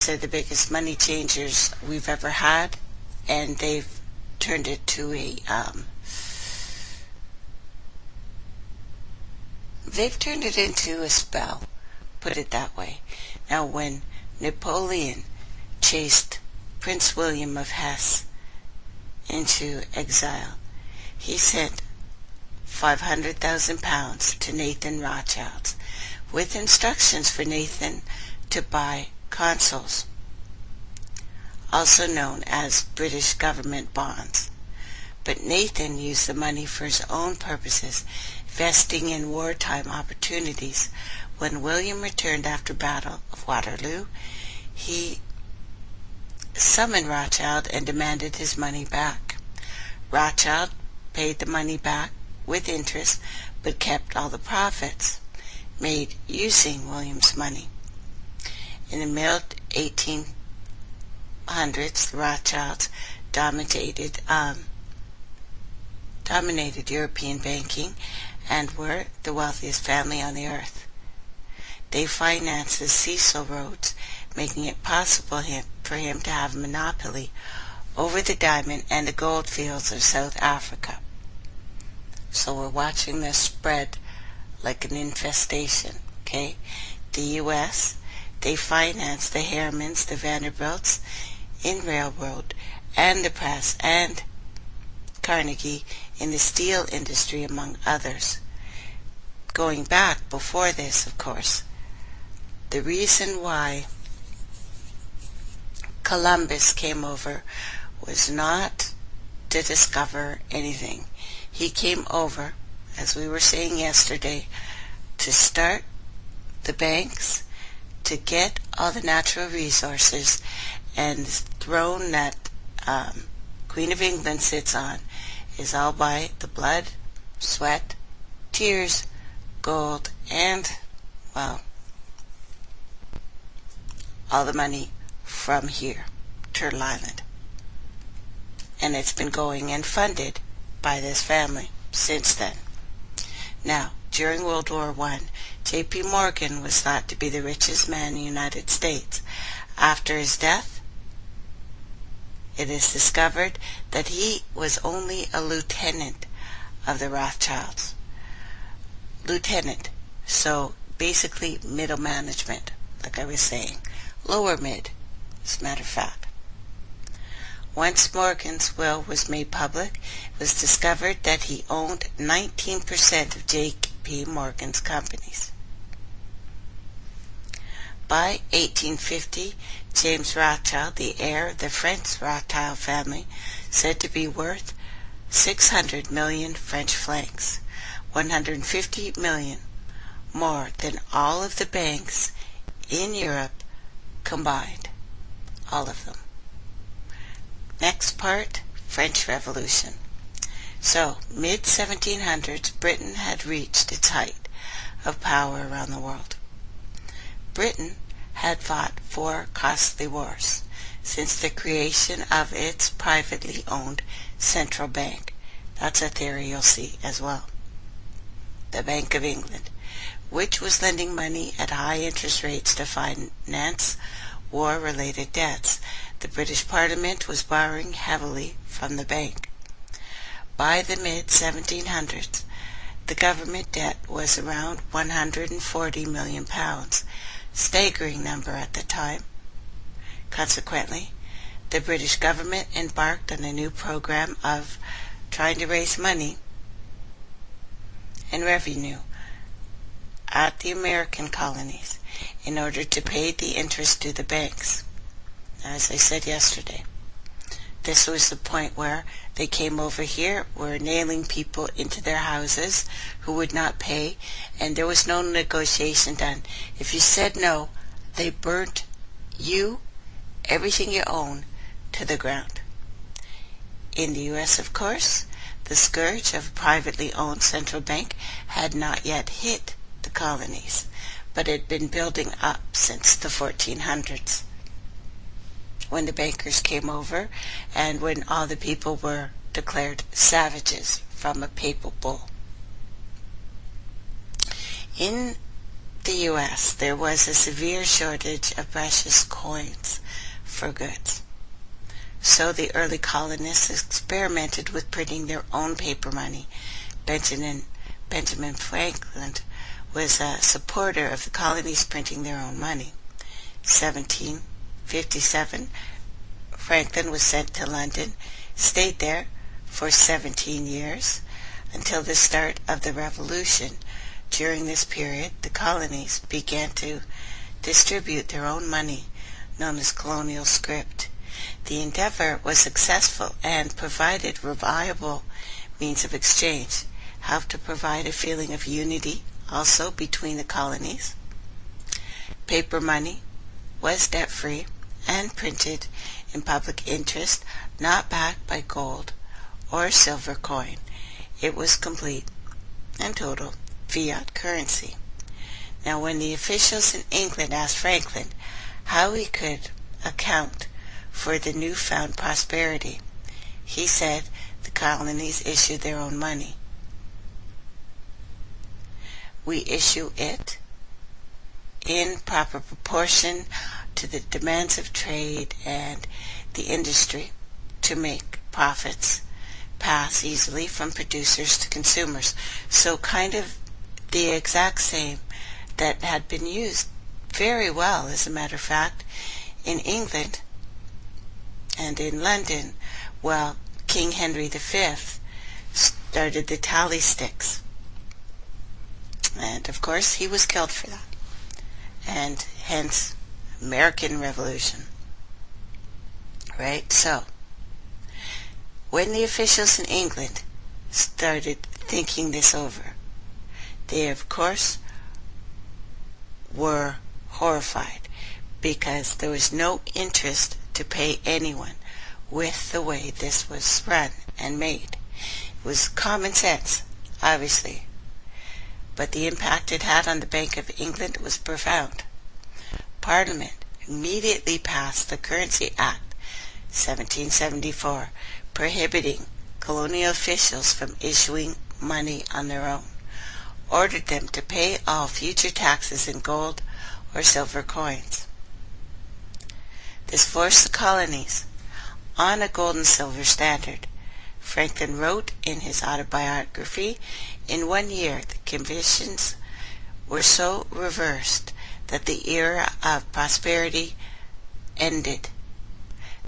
They're the biggest money changers we've ever had, and they've turned it to a into a spell, put it that way. Now, when Napoleon chased Prince William of Hesse into exile, he sent £500,000 to Nathan Rothschild with instructions for Nathan to buy consols, also known as British government bonds. But Nathan used the money for his own purposes, investing in wartime opportunities. When William returned after Battle of Waterloo, he summoned Rothschild and demanded his money back. Rothschild paid the money back with interest, but kept all the profits made using William's money. In the mid-1800s, the Rothschilds dominated European banking and were the wealthiest family on the earth. They financed the Cecil roads, making it possible for him to have a monopoly over the diamond and the gold fields of South Africa. So we're watching this spread like an infestation, okay? The U.S., they financed the Harrimans, the Vanderbilts in railroad, and the press, and Carnegie in the steel industry, among others. Going back before this, of course, the reason why Columbus came over was not to discover anything. He came over, as we were saying yesterday, to start the banks, to get all the natural resources, and the throne that Queen of England sits on is all by the blood, sweat, tears, gold, and, well, all the money from here, Turtle Island. And it's been going and funded by this family since then. Now, during World War I, J.P. Morgan was thought to be the richest man in the United States. After his death, it is discovered that he was only a lieutenant of the Rothschilds. Lieutenant, so basically middle management, like I was saying. Lower mid, as a matter of fact. Once Morgan's will was made public, it was discovered that he owned 19% of J.P. Morgan's companies. By 1850, James Rothschild, the heir of the French Rothschild family, said to be worth 600 million French francs, 150 million more than all of the banks in Europe combined. All of them. Next part, French Revolution. So, mid-1700s, Britain had reached its height of power around the world. Britain had fought 4 costly wars since the creation of its privately owned central bank. That's a theory you'll see as well. The Bank of England, which was lending money at high interest rates to finance war-related debts. The British Parliament was borrowing heavily from the bank. By the mid-1700s, the government debt was around £140 million, staggering number at the time. Consequently, the British government embarked on a new program of trying to raise money and revenue at the American colonies in order to pay the interest to the banks. As I said yesterday, this was the point where they came over here, were nailing people into their houses who would not pay, and there was no negotiation done. If you said no, they burnt you, everything you own, to the ground. In the U.S., of course, the scourge of a privately owned central bank had not yet hit the colonies, but had been building up since the 1400s. When the bankers came over and when all the people were declared savages from a papal bull. In the U.S., there was a severe shortage of precious coins. for goods. So the early colonists experimented with printing their own paper money. Benjamin Franklin was a supporter of the colonies printing their own money. 1757, Franklin was sent to London, stayed there for 17 years until the start of the Revolution. During this period, the colonies began to distribute their own money, known as colonial script. The endeavor was successful and provided reliable means of exchange, helped to provide a feeling of unity also between the colonies. Paper money was debt-free and printed in public interest, not backed by gold or silver coin. It was complete and total fiat currency. Now, when the officials in England asked Franklin how he could account for the newfound prosperity, he said the colonies issued their own money. We issue it in proper proportion to the demands of trade and the industry to make profits pass easily from producers to consumers. So kind of the exact same that had been used very well, as a matter of fact, in England and in London. Well, King Henry V started the tally sticks. And of course he was killed for that. And hence American Revolution. Right? So, when the officials in England started thinking this over, they of course were horrified because there was no interest to pay anyone with the way this was run and made. It was common sense, obviously, but the impact it had on the Bank of England was profound. Parliament immediately passed the Currency Act 1774, prohibiting colonial officials from issuing money on their own, ordered them to pay all future taxes in gold or silver coins. This forced the colonies on a gold and silver standard. Franklin wrote in his autobiography, in 1 year the conditions were so reversed that the era of prosperity ended.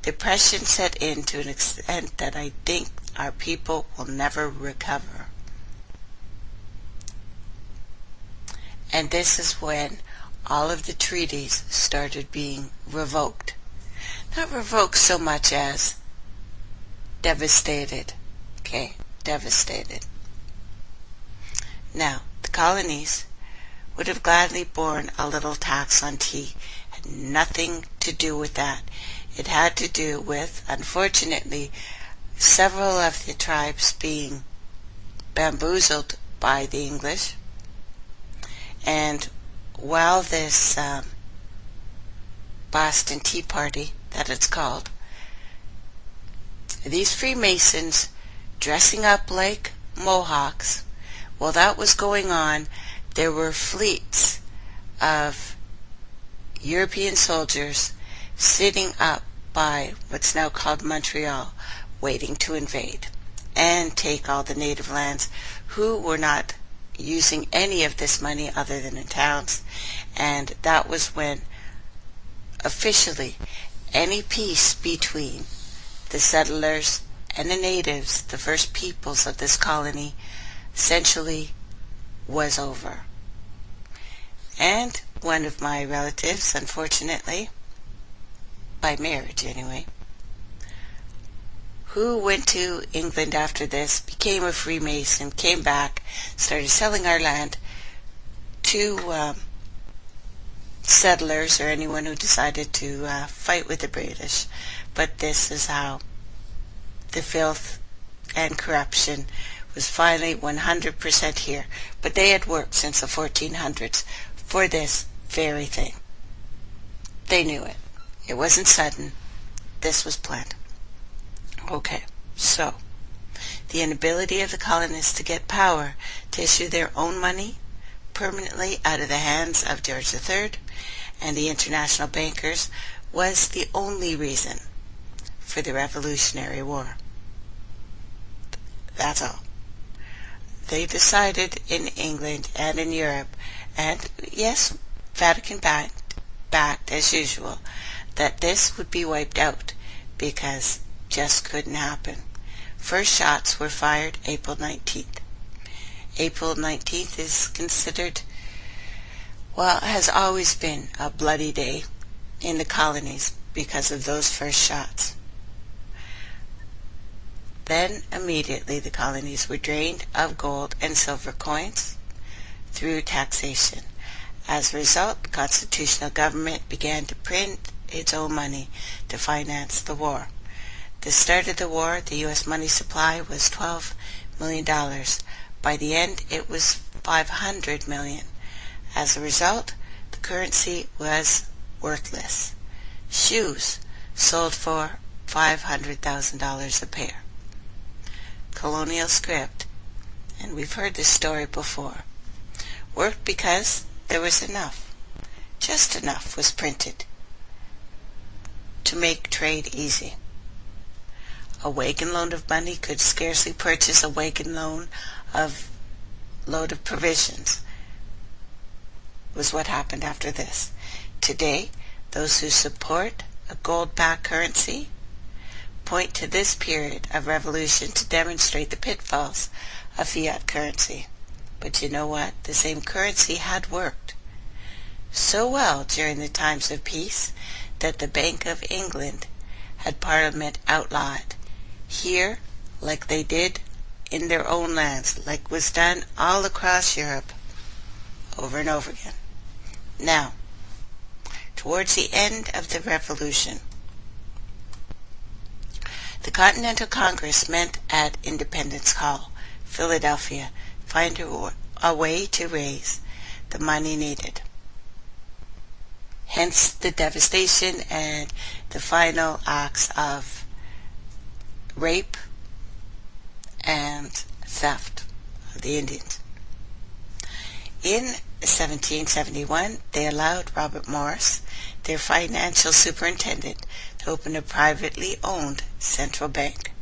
Depression set in to an extent that I think our people will never recover. And this is when all of the treaties started being revoked. Not revoked so much as devastated. Okay, devastated. Now, the colonies would have gladly borne a little tax on tea. Had nothing to do with that. It had to do with, unfortunately, several of the tribes being bamboozled by the English. And while this Boston Tea Party, that it's called, these Freemasons dressing up like Mohawks, while that was going on, there were fleets of European soldiers sitting up by what's now called Montreal, waiting to invade and take all the native lands, who were not using any of this money other than in towns. And that was when officially any peace between the settlers and the natives, the first peoples of this colony, essentially was over. And one of my relatives, unfortunately, by marriage anyway, who went to England after this, became a Freemason, came back, started selling our land to settlers or anyone who decided to fight with the British. But this is how the filth and corruption was finally 100% here. But they had worked since the 1400s for this very thing. They knew it. It wasn't sudden. This was planned. Okay, so the inability of the colonists to get power to issue their own money permanently out of the hands of George III and the international bankers was the only reason for the Revolutionary War. That's all. They decided in England and in Europe, and yes, Vatican backed as usual, that this would be wiped out because just couldn't happen. First shots were fired April 19th. April 19th is considered, well, has always been a bloody day in the colonies because of those first shots. Then immediately the colonies were drained of gold and silver coins through taxation. As a result, the constitutional government began to print its own money to finance the war. The start of the war, the U.S. money supply was $12 million. By the end, it was $500 million. As a result, the currency was worthless. Shoes sold for $500,000 a pair. Colonial script, and we've heard this story before, worked because there was enough. Just enough was printed to make trade easy. A wagon load of money could scarcely purchase a wagon load of provisions, was what happened after this. Today, those who support a gold-backed currency point to this period of revolution to demonstrate the pitfalls of fiat currency. But you know what? The same currency had worked so well during the times of peace that the Bank of England had Parliament outlaw it here like they did in their own lands, like was done all across Europe over and over again. Now, towards the end of the revolution, the Continental Congress met at Independence Hall, Philadelphia, to find a way to raise the money needed. Hence the devastation and the final acts of rape and theft of the Indians. In 1771, they allowed Robert Morris, their financial superintendent, to open a privately owned central bank.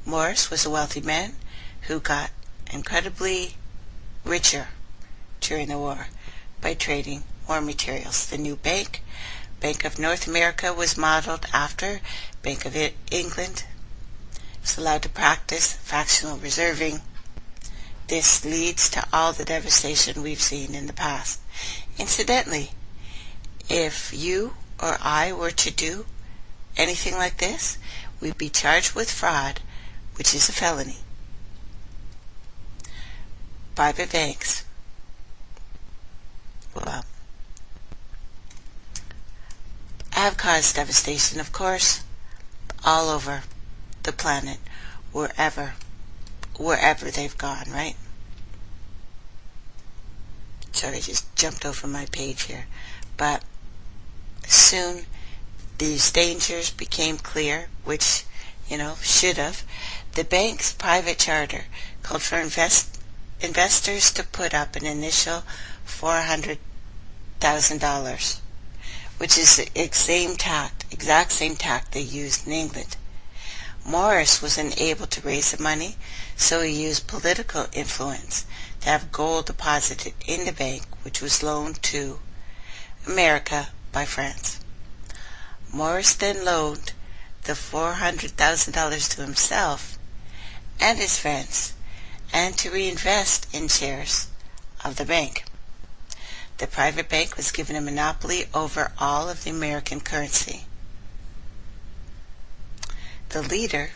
Morris was a wealthy man who got incredibly richer during the war by trading war materials. The new bank, Bank of North America, was modeled after Bank of England. It was allowed to practice fractional reserving. This leads to all the devastation we've seen in the past. Incidentally, if you or I were to do anything like this, we'd be charged with fraud, which is a felony. Private banks, well, have caused devastation, of course, all over the planet, wherever they've gone, right? Sorry, I just jumped over my page here. But soon these dangers became clear, which, should have. The bank's private charter called for investors to put up an initial $400,000, which is the exact same tact they used in England. Morris was unable to raise the money, so he used political influence to have gold deposited in the bank, which was loaned to America by France. Morris then loaned the $400,000 to himself and his friends, and to reinvest in shares of the bank. The private bank was given a monopoly over all of the American currency. The leader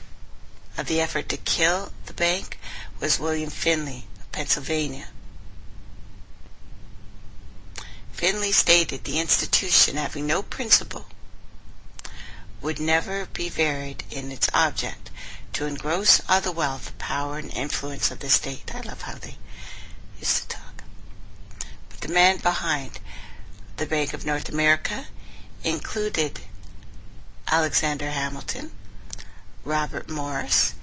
of the effort to kill the bank was William Finley of Pennsylvania. Finley stated the institution, having no principle, would never be varied in its object to engross all the wealth, power, and influence of the state. I love how they used to talk. But the man behind the Bank of North America included Alexander Hamilton, Robert Morris,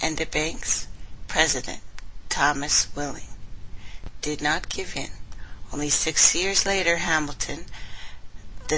and the bank's president, Thomas Willing, did not give in. Only 6 years later, Hamilton